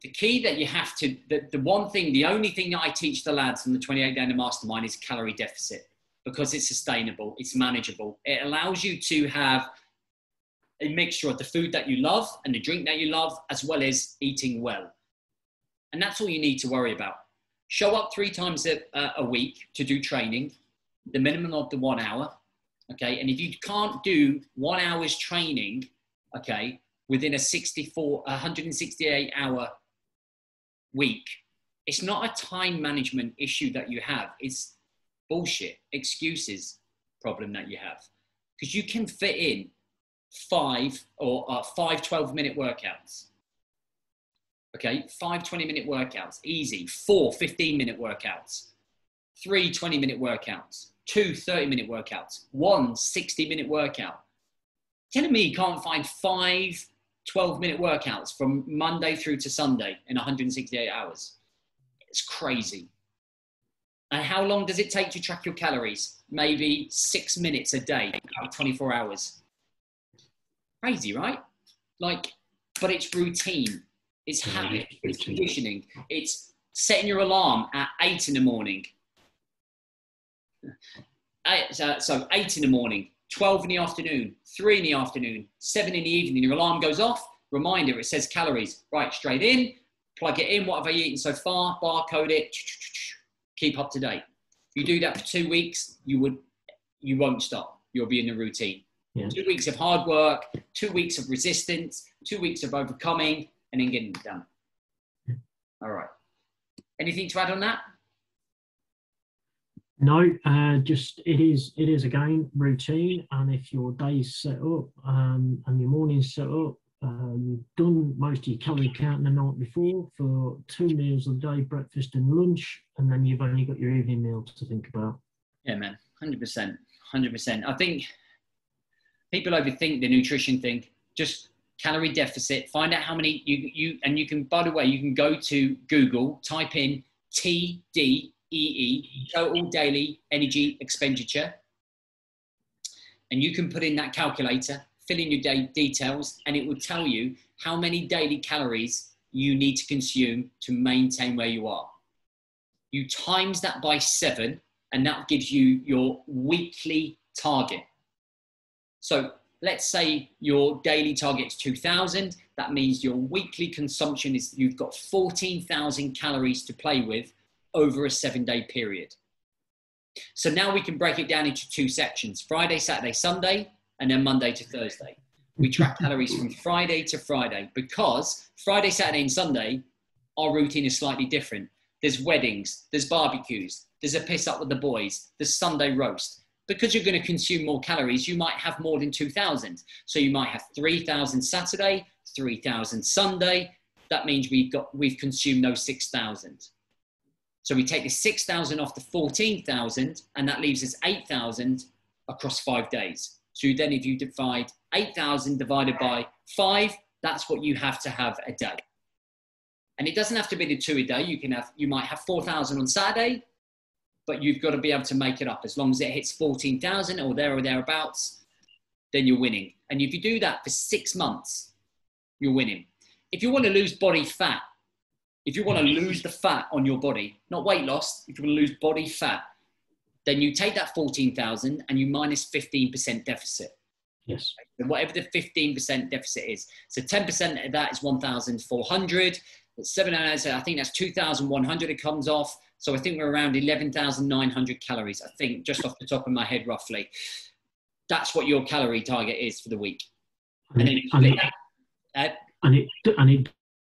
The key that you have to, the only thing that I teach the lads from the 28 Day in the Mastermind is calorie deficit, because it's sustainable, it's manageable. It allows you to have a mixture of the food that you love and the drink that you love, as well as eating well. And that's all you need to worry about. Show up 3 times a week to do training, the minimum of the 1 hour. Okay. And if you can't do 1 hour's training, okay, within a 168 hour week, it's not a time management issue that you have. It's bullshit, excuses. problem that you have, because you can fit in five 12-minute workouts. Okay, 5 20-minute workouts, easy. 4 15-minute workouts, 3 20-minute workouts, 2 30-minute workouts, 1 60-minute workout. Telling me you can't find 5 12-minute workouts from Monday through to Sunday in 168 hours. It's crazy. And how long does it take to track your calories? Maybe 6 minutes a day out of 24 hours. Crazy, right? Like, but it's routine. It's habit. It's conditioning. It's setting your alarm at 8 in the morning. So 8 in the morning, 12 in the afternoon, 3 in the afternoon, 7 in the evening. Your alarm goes off. Reminder, it says calories. Right, straight in. Plug it in. What have I eaten so far? Barcode it. Keep up to date. If you do that for 2 weeks, you won't stop. You'll be in the routine. Yeah. 2 weeks of hard work, 2 weeks of resistance, 2 weeks of overcoming, and then getting it done. All right. Anything to add on that? No, just it is again routine, and if your day's set up and your morning's set up, you've done most of your calorie counting the night before for 2 meals a day, breakfast and lunch, and then you've only got your evening meal to think about. Yeah, man, 100%, 100%. I think people overthink the nutrition thing. Just calorie deficit. Find out how many you can. By the way, you can go to Google, type in TDEE, total daily energy expenditure, and you can put in that calculator, fill in your day details, and it will tell you how many daily calories you need to consume to maintain where you are. You times that by 7, and that gives you your weekly target. So let's say your daily target is 2,000. That means your weekly consumption is, you've got 14,000 calories to play with over a 7-day period. So now we can break it down into 2 sections: Friday, Saturday, Sunday, and then Monday to Thursday. We track calories from Friday to Friday, because Friday, Saturday, and Sunday, our routine is slightly different. There's weddings, there's barbecues, there's a piss up with the boys, there's Sunday roast. Because you're going to consume more calories, you might have more than 2,000. So you might have 3,000 Saturday, 3,000 Sunday. That means we've consumed those 6,000. So we take the 6,000 off the 14,000, and that leaves us 8,000 across 5 days. So then if you divide 8,000 divided by 5, that's what you have to have a day. And it doesn't have to be the 2 a day. You might have 4,000 on Saturday, but you've got to be able to make it up. As long as it hits 14,000 or thereabouts, then you're winning. And if you do that for 6 months, you're winning. If you want to lose body fat, if you want to lose the fat on your body, not weight loss, if you want to lose body fat, then you take that 14,000 and you minus 15% deficit. Yes. So whatever the 15% deficit is. So 10% of that is 1,400. 7 hours, I think that's 2,100 it comes off. So I think we're around 11,900 calories, I think, just off the top of my head, roughly. That's what your calorie target is for the week. And it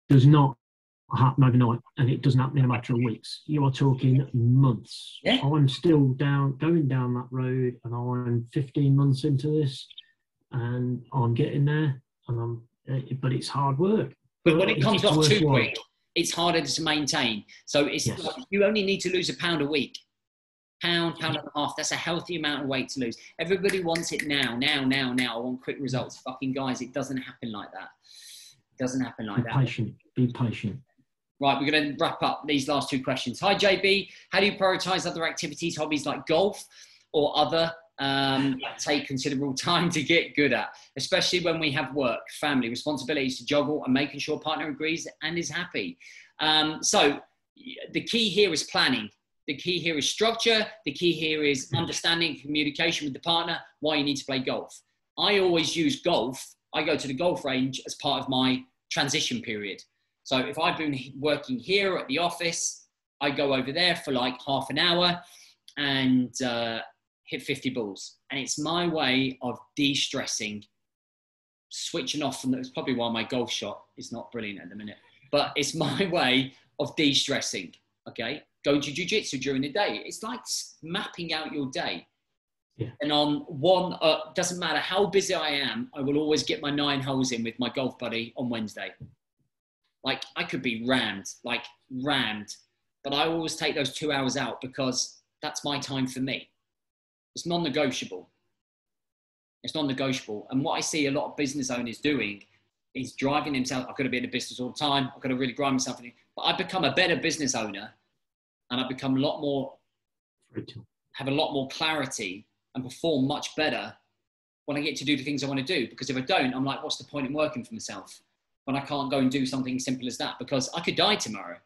does not happen overnight, and it doesn't happen in a matter of weeks. You are talking months. Yeah. I'm still going down that road, and I'm 15 months into this, and I'm getting there, but it's hard work. But when it comes off too quick, it's harder to maintain. So it's like you only need to lose a pound a week. Pound and a half. That's a healthy amount of weight to lose. Everybody wants it now. I want quick results. Fucking guys, it doesn't happen like that. It doesn't happen like that. Be patient. Right, we're going to wrap up these last 2 questions. Hi, JB. How do you prioritize other activities, hobbies like golf or other that take considerable time to get good at, especially when we have work, family, responsibilities to juggle, and making sure partner agrees and is happy? So the key here is planning. The key here is structure. The key here is understanding communication with the partner, why you need to play golf. I always use golf. I go to the golf range as part of my transition period. So if I've been working here at the office, I go over there for like half an hour and hit 50 balls. And it's my way of de-stressing, switching off from that. It's probably why my golf shot is not brilliant at the minute, but it's my way of de-stressing. Okay. Going to jiu-jitsu during the day. It's like mapping out your day. Yeah. And on one, doesn't matter how busy I am, I will always get my 9 holes in with my golf buddy on Wednesday. Like, I could be rammed, but I always take those 2 hours out because that's my time for me. It's non-negotiable. It's non-negotiable. And what I see a lot of business owners doing is driving themselves. I've got to be in the business all the time. I've got to really grind myself in. But I've become a better business owner, and I've become a lot more, have a lot more clarity and perform much better when I get to do the things I want to do. Because if I don't, I'm like, what's the point in working for myself when I can't go and do something simple as that? Because I could die tomorrow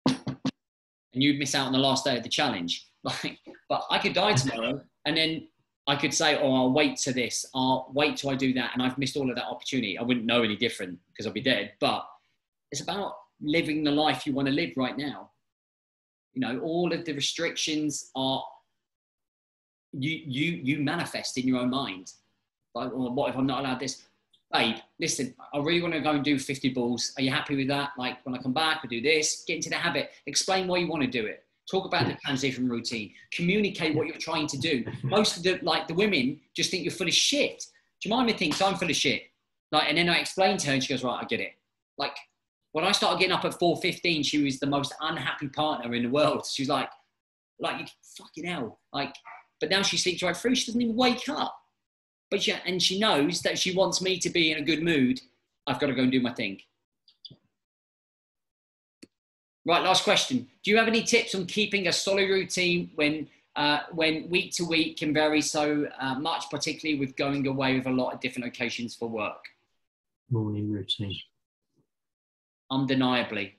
and you'd miss out on the last day of the challenge. Like, but I could die tomorrow, and then I could say, oh, I'll wait to this. I'll wait till I do that. And I've missed all of that opportunity. I wouldn't know any different because I'll be dead. But it's about living the life you want to live right now. You know, all of the restrictions are, you manifest in your own mind. Like, well, what if I'm not allowed this? Babe, listen, I really want to go and do 50 balls. Are you happy with that? Like, when I come back, we do this. Get into the habit. Explain why you want to do it. Talk about the transition routine. Communicate what you're trying to do. Most of the women just think you're full of shit. Jemima thinks I'm full of shit. Like, and then I explain to her and she goes, right, I get it. Like, when I started getting up at 4:15, she was the most unhappy partner in the world. She's like, fucking hell. Like, but now she sleeps right through. She doesn't even wake up. But she knows that she wants me to be in a good mood. I've got to go and do my thing. Right, last question. Do you have any tips on keeping a solid routine when week to week can vary so much, particularly with going away with a lot of different locations for work? Morning routine. Undeniably.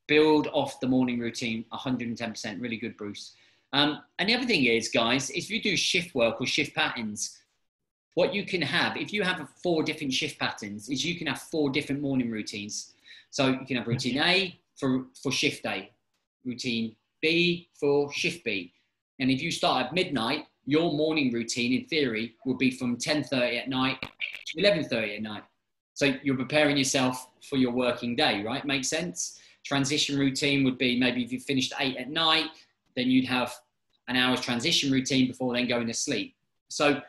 Build off the morning routine, 110%. Really good, Bruce. And the other thing is, guys, if you do shift work or shift patterns, what you can have, if you have 4 different shift patterns, is you can have 4 different morning routines. So you can have routine A for shift A, routine B for shift B. And if you start at midnight, your morning routine, in theory, will be from 10:30 at night to 11:30 at night. So you're preparing yourself for your working day, right? Makes sense? Transition routine would be maybe if you finished 8 at night, then you'd have an hour's transition routine before then going to sleep. So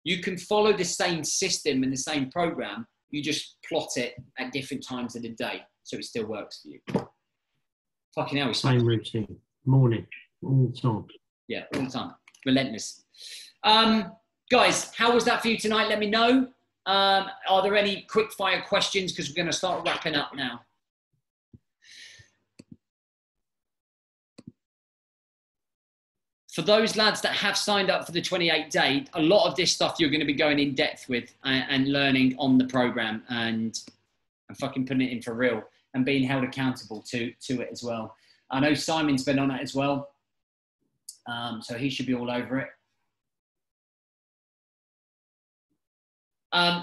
you can follow the same system and the same program. You just plot it at different times of the day, so it still works for you. Fucking hell, same routine, morning, all the time. Yeah, all the time. Relentless. Guys, how was that for you tonight? Let me know. Are there any quick fire questions? Because we're going to start wrapping up now. For those lads that have signed up for the 28-day, a lot of this stuff you're going to be going in depth with and learning on the program and fucking putting it in for real and being held accountable to it as well. I know Simon's been on it as well. So he should be all over it.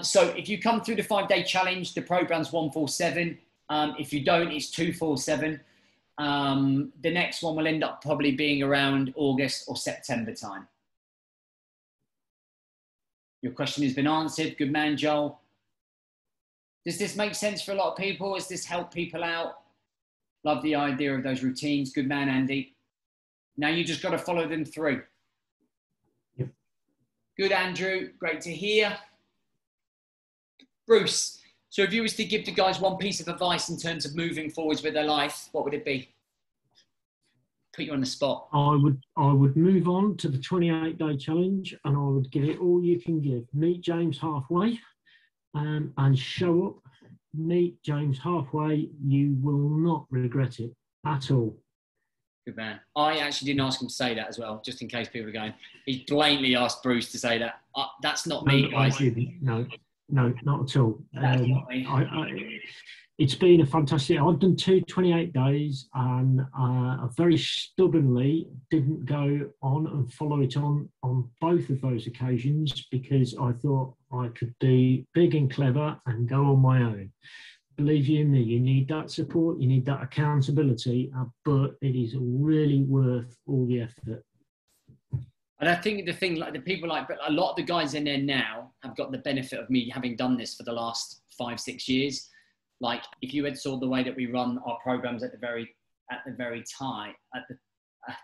So if you come through the 5-day challenge, the program's 147. If you don't, it's 247. The next one will end up probably being around August or September time. Your question has been answered. Good man, Joel. Does this make sense for a lot of people? Does this help people out? Love the idea of those routines. Good man, Andy. Now you just got to follow them through. Yep. Good, Andrew. Great to hear. Bruce, so if you was to give the guys one piece of advice in terms of moving forwards with their life, what would it be? Put you on the spot. I would move on to the 28-day challenge, and I would give it all you can give. Meet James halfway, and show up. Meet James halfway. You will not regret it at all. Good man. I actually didn't ask him to say that as well, just in case people are going. He blatantly asked Bruce to say that. That's not me, guys. No, not at all. It's been a fantastic. I've done 28 days, and I very stubbornly didn't go on and follow it on both of those occasions because I thought I could be big and clever and go on my own. Believe you me, you need that support, you need that accountability, but it is really worth all the effort. And I think the thing, like the people but a lot of the guys in there now have got the benefit of me having done this for the last 5-6 years. Like if you had saw the way that we run our programs at the very time, at the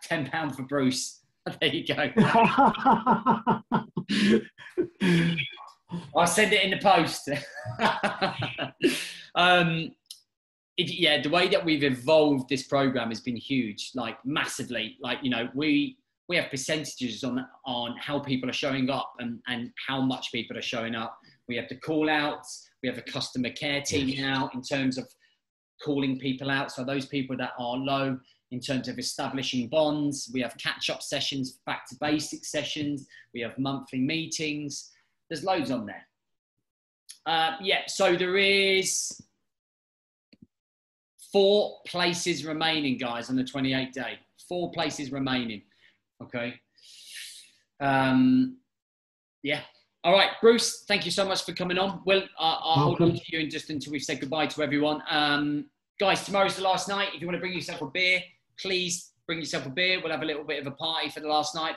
£10 for Bruce, There you go. I'll send it in the post. Yeah, the way that we've evolved this program has been huge, like massively. Like, you know, we have percentages on how people are showing up and how much people are showing up. We have the call outs. We have a customer care team now in terms of calling people out. So those people that are low, in terms of establishing bonds. We have catch-up sessions, back to basic sessions. We have monthly meetings. There's loads on there. Yeah, so there is 4 places remaining, guys, on the 28th day. 4 places remaining, okay? Yeah. All right, Bruce, thank you so much for coming on. Well, I'll hold on to you and just until we've said goodbye to everyone. Guys, tomorrow's the last night. If you want to bring yourself a beer, please bring yourself a beer. We'll have a little bit of a party for the last night.